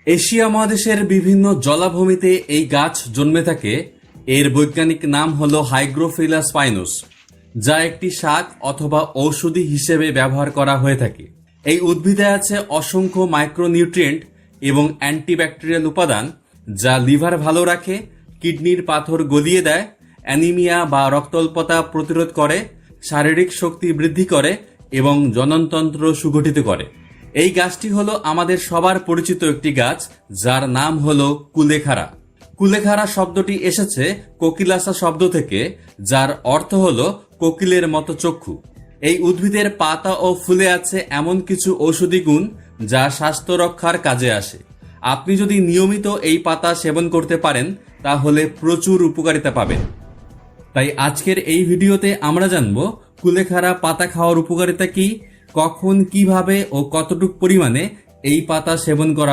Asia মহাদেশের বিভিন্ন জলাভূমিতে এই গাছ জন্মে থাকে। এর বৈজ্ঞানিক নাম হল হাইগ্রোফিলাস পাইনোস, যা একটি শাক অথবা ঔষধি হিসেবে ব্যবহার করা হয়ে থাকে। এই উদ্ভিদে আছে অসংখ্য মাইক্রোনিউট্রিয়েন্ট এবং অ্যান্টিব্যাকটেরিয়াল উপাদান, যা লিভার ভালো রাখে, কিডনির পাথর গলিয়ে দেয়, অ্যানিমিয়া বা রক্তাল্পতা প্রতিরোধ করে, শারীরিক শক্তি বৃদ্ধি করে এবং জননতন্ত্র সুগঠিত করে। এই গাছটি হলো আমাদের সবার পরিচিত একটি গাছ, যার নাম হলো কুলেখাড়া। কুলেখাড়া শব্দটি এসেছে কোকিলাসা শব্দ থেকে, যার অর্থ হলো কোকিলের মতো চক্ষু। এই উদ্ভিদের পাতা ও ফুলে আছে এমন কিছু ঔষধি গুণ যা স্বাস্থ্য রক্ষার কাজে আসে। আপনি যদি নিয়মিত এই পাতা সেবন করতে পারেন তাহলে প্রচুর উপকারিতা পাবেন। তাই আজকের এই ভিডিওতে আমরা জানব কুলেখাড়া পাতা খাওয়ার উপকারিতা কি, কখন, কিভাবে ও কতটুকু পরিমাণে এই পাতা সেবন করা